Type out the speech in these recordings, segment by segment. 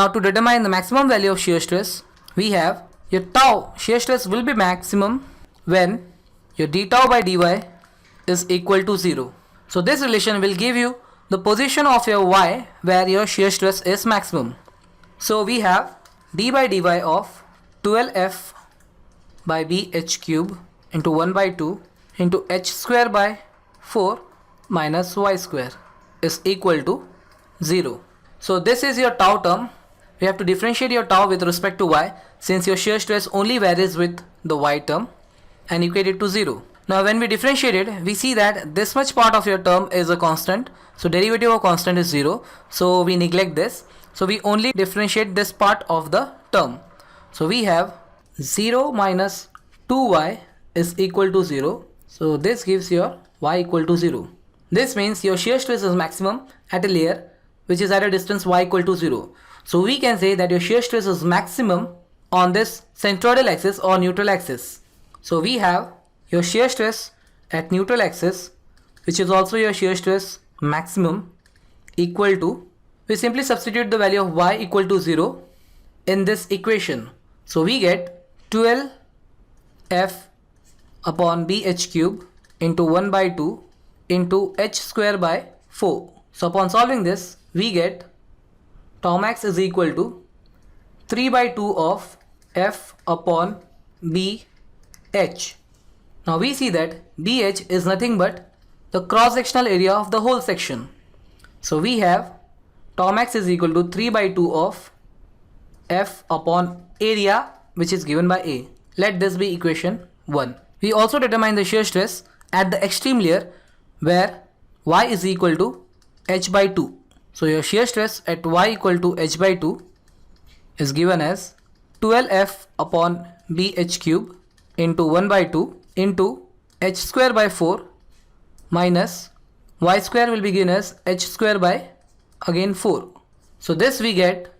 Now to determine the maximum value of shear stress, we have your tau shear stress will be maximum when your d tau by dy is equal to 0. So this relation will give you the position of your y where your shear stress is maximum. So we have d by dy of 12f by bh cube into 1 by 2 into h square by 4 minus y square is equal to 0. So this is your tau term. We have to differentiate your tau with respect to y, since your shear stress only varies with the y term, and equate it to 0. Now when we differentiate it, we see that this much part of your term is a constant, so derivative of constant is 0, so we neglect this. So we only differentiate this part of the term. So we have 0 minus 2y is equal to 0. So this gives your y equal to 0. This means your shear stress is maximum at a layer which is at a distance y equal to 0. So we can say that your shear stress is maximum on this centroidal axis or neutral axis. So we have your shear stress at neutral axis, which is also your shear stress maximum, equal to, we simply substitute the value of y equal to 0 in this equation. So we get 12f upon bh cube into 1 by 2 into h square by 4. So upon solving this, we get tau max is equal to 3 by 2 of f upon bh. Now we see that bh is nothing but the cross-sectional area of the whole section. So we have tau max is equal to 3 by 2 of f upon area, which is given by a. Let this be equation 1. We also determine the shear stress at the extreme layer where y is equal to h by 2. So your shear stress at y equal to h by 2 is given as 12f upon bh cube into 1 by 2 into h square by 4 minus y square will be given as h square by again 4. So this we get,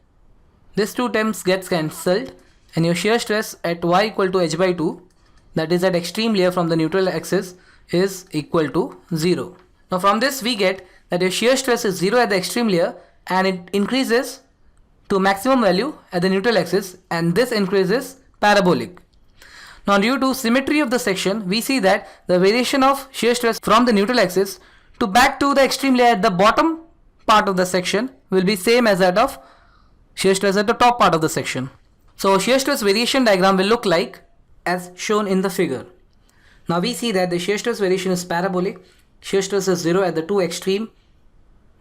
this two terms gets cancelled, and your shear stress at y equal to h by 2, that is at extreme layer from the neutral axis, is equal to 0. Now from this we get that your shear stress is 0 at the extreme layer and it increases to maximum value at the neutral axis, and this increase is parabolic. Now due to symmetry of the section, we see that the variation of shear stress from the neutral axis to back to the extreme layer at the bottom part of the section will be same as that of shear stress at the top part of the section. So shear stress variation diagram will look like as shown in the figure. Now we see that the shear stress variation is parabolic. Shear stress is 0 at the two extreme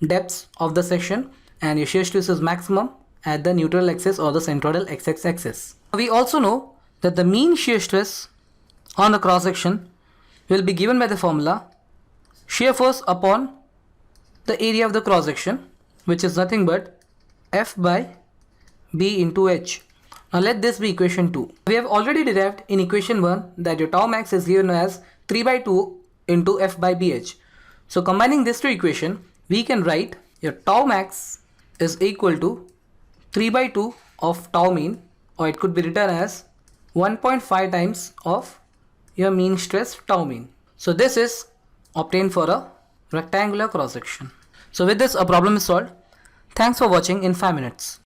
depths of the section, and your shear stress is maximum at the neutral axis or the centroidal x-axis. We also know that the mean shear stress on the cross section will be given by the formula shear force upon the area of the cross section, which is nothing but f by b into h. Now let this be equation 2. We have already derived in equation 1 that your tau max is given as 3 by 2 into f by bh. So combining this two equation, we can write your tau max is equal to 3 by 2 of tau mean, or it could be written as 1.5 times of your mean stress tau mean. So this is obtained for a rectangular cross section. So with this, a problem is solved. Thanks for watching in 5 minutes.